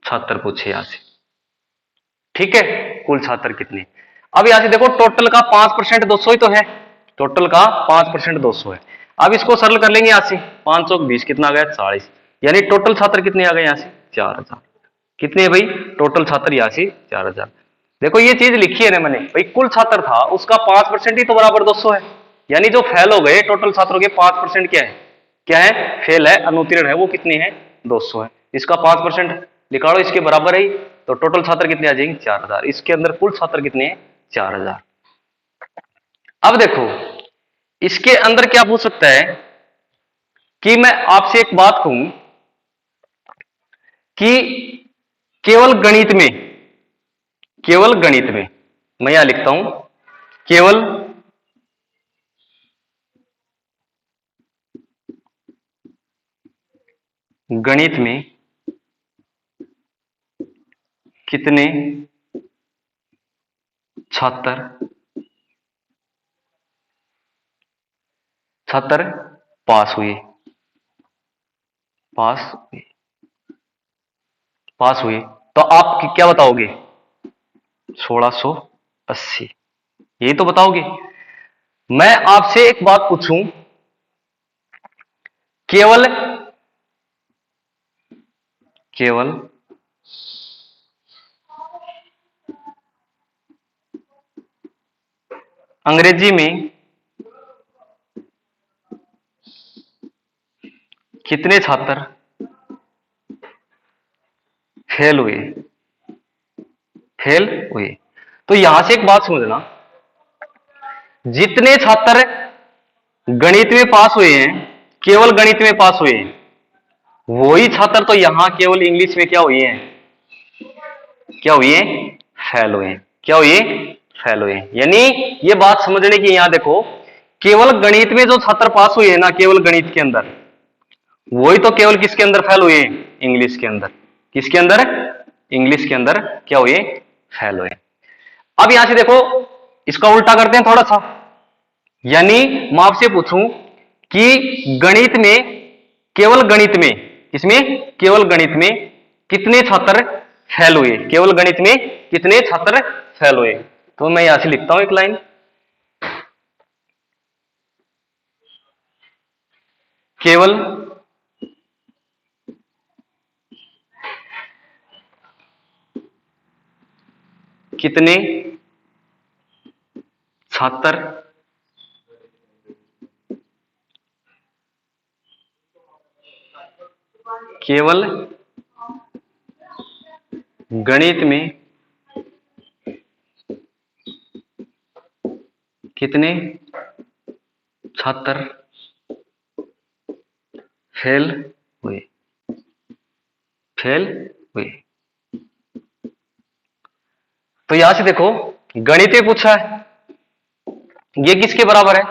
छात्र पूछे यहां से, ठीक है, कुल छात्र कितने। अब यहां से देखो टोटल का 5% 200 ही तो है, टोटल का 5% 200 है। अब इसको सरल कर लेंगे यहां से, 5 चौक 20 कितना आ गया, 40। यानी टोटल छात्र कितने आ गए यहां से, 4000। कितने है भाई, टोटल छात्र यहां से 4000। देखो ये चीज लिखी है ना मैंने, भाई कुल छात्र था उसका 5% ही तो बराबर 200 है। यानी जो फेल हो गए टोटल छात्रों के 5% क्या है, क्या है, फेल है, अनुत्तीर्ण है, वो कितने हैं, 200 है। इसका 5% निकालो, इसके बराबर है, तो टोटल छात्र कितने आ जाएंगे, 4000। इसके अंदर कुल छात्र कितने हैं, 4000। अब देखो इसके अंदर क्या पूछ सकता है कि मैं आपसे एक बात कहूं कि केवल गणित में, केवल गणित में, मैं यहां लिखता हूं केवल गणित में कितने छात्र पास हुए, पास हुए, पास हुए, तो आप क्या बताओगे, 1680, यही तो बताओगे। मैं आपसे एक बात पूछूं, केवल केवल अंग्रेजी में कितने छात्र फेल हुए, फेल हुए। तो यहां से एक बात समझना, जितने छात्र गणित में पास हुए हैं, केवल गणित में पास हुए हैं, वही छात्र तो यहां केवल इंग्लिश में क्या हुए हैं, क्या हुए हैं, फेल हुए हैं। क्या हुए, फेल हुए हैं। यानी ये बात समझने की, यहां देखो केवल गणित में जो छात्र पास हुए हैं ना, केवल गणित के अंदर, वही तो केवल किसके अंदर फेल हुए हैं, इंग्लिश के अंदर। किसके अंदर, इंग्लिश के अंदर क्या हुए, फेल हुए। अब यहां से देखो इसका उल्टा करते हैं थोड़ा सा, यानी मैं आपसे पूछूं कि गणित में, केवल गणित में, इसमें केवल गणित में कितने छात्र फेल हुए, केवल गणित में कितने छात्र फेल हुए। तो मैं यहां से लिखता हूं एक लाइन, केवल कितने छात्र केवल गणित में कितने छात्र फेल हुए, फेल हुए। तो यहां से देखो गणित में पूछा है, ये किसके बराबर है,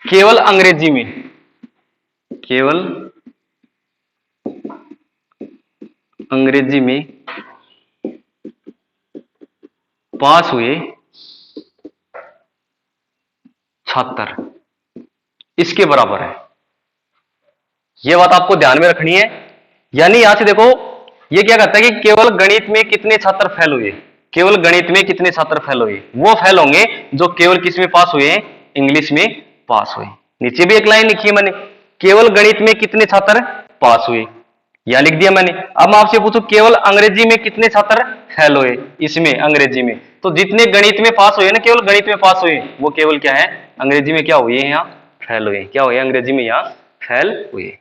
केवल अंग्रेजी में, केवल अंग्रेजी में पास हुए छात्र, इसके बराबर है। यह बात आपको ध्यान में रखनी है। यानी यहां से देखो ये क्या कहता है कि केवल गणित में कितने छात्र फेल हुए, केवल गणित में कितने छात्र फेल हुए, वो फेल होंगे जो केवल किस में पास हुए हैं, इंग्लिश में पास हुए। नीचे भी एक लाइन लिखी है मैंने, केवल गणित में कितने छात्र पास हुए, यहां लिख दिया मैंने। अब मैं आपसे पूछूं केवल अंग्रेजी में कितने छात्र फेल हुए, इसमें अंग्रेजी में, तो जितने गणित में पास हुए ना, केवल गणित में पास हुए, वो केवल क्या है, अंग्रेजी में क्या हुए हैं, यहाँ फेल हुए, क्या हुए, अंग्रेजी में यहाँ फेल हुए।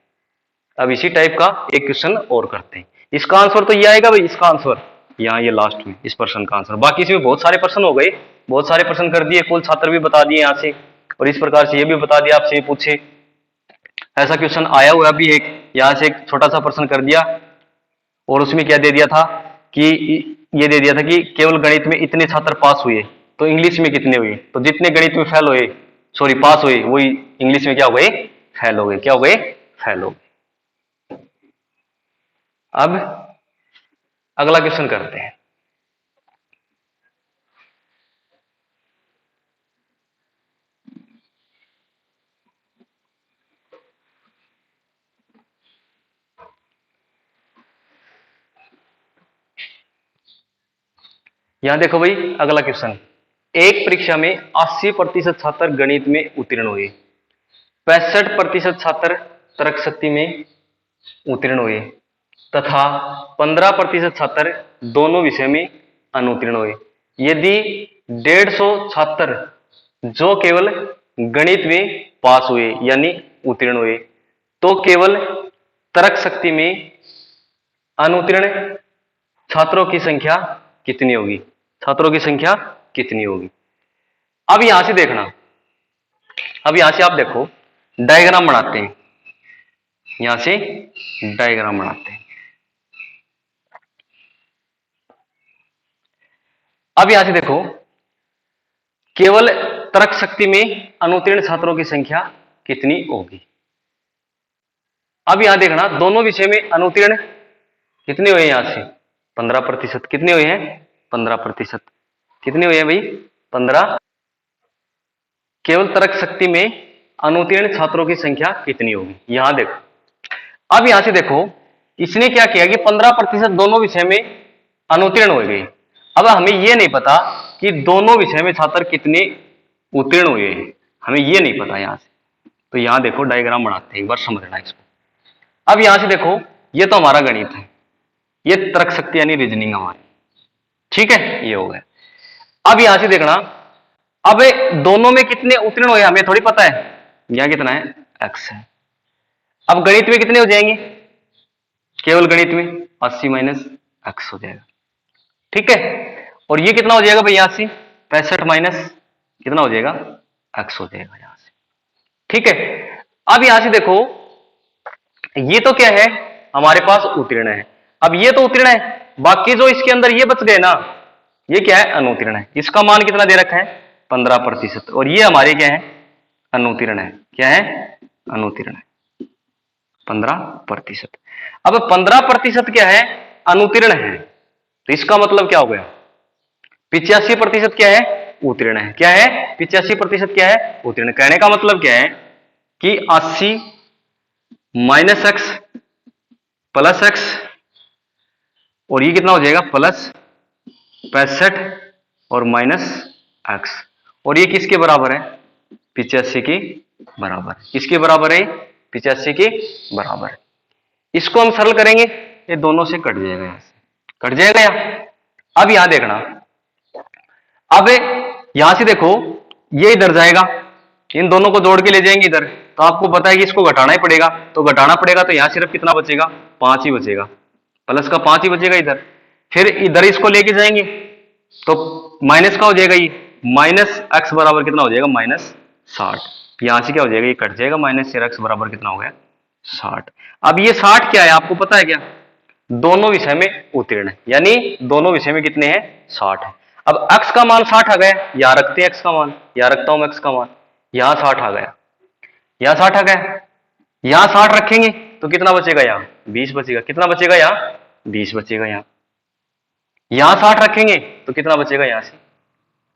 अब इसी टाइप का एक क्वेश्चन और करते हैं। इसका आंसर तो ये आएगा भाई, इसका आंसर यहाँ ये लास्ट में इस प्रश्न का आंसर। बाकी इसमें बहुत सारे प्रश्न हो गए, बहुत सारे प्रश्न कर दिए, कुल छात्र भी बता दिए यहाँ से, और इस प्रकार से ये भी बता दिया आपसे पूछे। ऐसा क्वेश्चन आया हुआ भी एक, यहां से एक छोटा सा प्रश्न कर दिया, और उसमें क्या दे दिया था कि ये दे दिया था कि केवल गणित में इतने छात्र पास हुए, तो इंग्लिश में कितने हुए, तो जितने गणित में फेल हुए, सॉरी पास हुए, वही इंग्लिश में क्या हो गए, फेल हो गए, क्या हो गए, फेल हो गए। अब अगला क्वेश्चन करते हैं। यहां देखो भाई अगला क्वेश्चन, एक परीक्षा में 80% छात्र गणित में उत्तीर्ण हुए, 65% छात्र तर्क शक्ति में उत्तीर्ण हुए तथा 15% छात्र दोनों विषय में अनुत्तीर्ण हुए। यदि 150 छात्र जो केवल गणित में पास हुए यानी उत्तीर्ण हुए, तो केवल तर्क शक्ति में अनुत्तीर्ण छात्रों की संख्या कितनी होगी, छात्रों की संख्या कितनी होगी। अब यहां से देखना, अब यहां से आप देखो डायग्राम बनाते हैं, यहां से डायग्राम बनाते हैं। अब यहां से देखो केवल तर्क शक्ति में अनुत्तीर्ण छात्रों की संख्या कितनी होगी। अब यहां देखना दोनों विषय में अनुत्तीर्ण कितने हुए, यहां से 15%, कितने हुए हैं, 15%, कितने हुए हैं भाई, 15। केवल तर्क शक्ति में अनुत्तीर्ण छात्रों की संख्या कितनी होगी, यहां देखो। अब यहां से देखो इसने क्या किया कि 15% दोनों विषय में अनुत्तीर्ण हो गए। अब हमें यह नहीं पता कि दोनों विषय में छात्र कितने उत्तीर्ण हुए हैं, हमें यह नहीं पता यहां से। तो यहां देखो डायग्राम बनाते हैं, एक बार समझना इसको। अब यहां से देखो ये तो हमारा गणित है, ये तर्क शक्ति यानी रीजनिंग हमारी, ठीक है, ये हो गया। अब यहां से देखना, अब दोनों में कितने उत्तीर्ण हुए हमें थोड़ी पता है, यहां कितना है, x है। अब गणित में कितने हो जाएंगे, केवल गणित में 80 माइनस x हो जाएगा, ठीक है। और ये कितना हो जाएगा भाई, यहां से 65 माइनस कितना हो जाएगा, x हो जाएगा यहां से, ठीक है। अब यहां से देखो ये तो क्या है, हमारे पास उत्तीर्ण है। अब ये तो उत्तीर्ण है, बाकी जो इसके अंदर ये बच गए ना, ये क्या है, अनुत्तीर्ण है। इसका मान कितना दे रखा है, 15%, और ये हमारे क्या है, अनुत्तीर्ण है, क्या है, अनुत्तीर्ण है 15%। अब 15% क्या है, अनुतीर्ण है। तो इसका मतलब क्या हो गया, 85% क्या है, उत्तीर्ण है। क्या है, 85% क्या है, उत्तीर्ण। कहने का मतलब क्या है कि 80 माइनस एक्स प्लस एक्स, और ये कितना हो जाएगा, प्लस 65 और माइनस एक्स, और ये किसके बराबर है, 85 के बराबर। किसके बराबर है, 85 के बराबर है। इसको हम सरल करेंगे, ये दोनों से कट जाएगा, यहां से कट जाएगा यहां। अब यहां देखना, अब यहां से देखो ये इधर जाएगा, इन दोनों को जोड़ के ले जाएंगे इधर, तो आपको पता है कि इसको घटाना ही पड़ेगा, तो घटाना पड़ेगा, तो यहां सिर्फ कितना बचेगा, 5 ही बचेगा, प्लस का 5 ही बचेगा इधर। फिर इधर इसको लेके जाएंगे तो माइनस का हो जाएगा, ये माइनस एक्स बराबर कितना हो जाएगा, माइनस 60। यहां से क्या हो जाएगा, ये कट जाएगा, माइनस एक्स बराबर कितना हो गया, 60। अब ये 60 क्या है, आपको पता है क्या, दोनों विषय में उत्तीर्ण है, यानी दोनों विषय में कितने हैं, 60 है। अब x का मान 60 आ गया, यहां रखते हैं x का मान, यहां रखता हूं मैं x का मान, यहां 60 आ गया, यहां 60 आ गया, यहां 60 रखेंगे तो कितना बचेगा, यहां 20 बचेगा। कितना बचेगा, यहां 20 बचेगा। यहां 60 रखेंगे तो कितना बचेगा, यहां से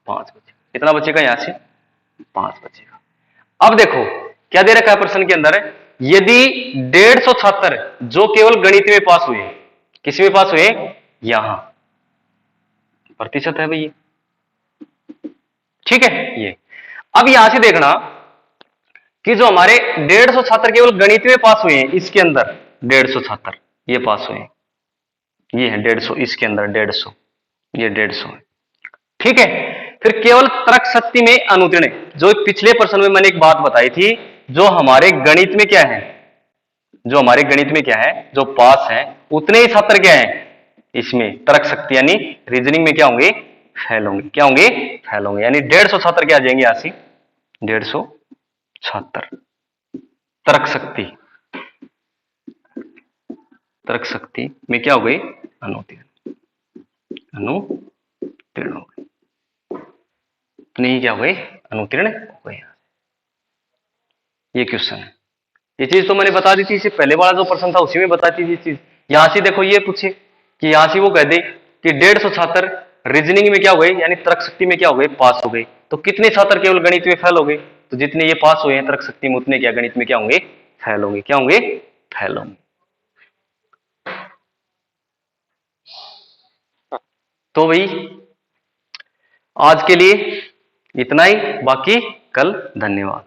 5 बचेगा। कितना बचेगा, यहां से 5 बचेगा। अब देखो क्या दे रखा है प्रश्न के अंदर, यदि 150 छात्र जो केवल गणित में पास हुए, किस में पास हुए, यहां प्रतिशत है भाई, ठीक है ये। अब यहां से देखना कि जो हमारे 150 छात्र केवल गणित में पास हुए हैं, इसके अंदर 150 छात्र ये पास हुए हैं, ये है 150, इसके अंदर 150, ये 150 है, ठीक है। फिर केवल तर्क शक्ति में अनुतीर्ण, जो पिछले प्रश्न में मैंने एक बात बताई थी, जो हमारे गणित में क्या है, जो हमारे गणित में क्या है, जो पास है उतने ही छात्र क्या है इसमें तर्क शक्ति यानी रीजनिंग में क्या होंगे, फेल होंगे। क्या होंगे, फेल होंगे। यानी 150 छात्र क्या आ जाएंगे, यहां से 150 छात्र तर्क शक्ति, तर्क शक्ति में क्या हो गए, अनुतीर्ण, अनुतीर्ण हो गए, नहीं क्या हो गए, अनुतीर्ण हो गए। ये क्वेश्चन है, ये चीज तो मैंने बता दी थी, इससे पहले वाला जो प्रश्न था उसी में बताती थी चीज। यहां से देखो ये पूछे कि यहां से वो कह दे कि 150 छात्र रीजनिंग में क्या हो गए, यानी तर्क शक्ति में क्या हो गए, पास हो गए, तो कितने छात्र केवल गणित में फेल हो गए, तो जितने ये पास हुए हैं तर्क शक्ति में उतने क्या गणित में क्या होंगे, फेल होंगे। क्या होंगे, फेल होंगे। तो भाई आज के लिए इतना ही, बाकी कल। धन्यवाद।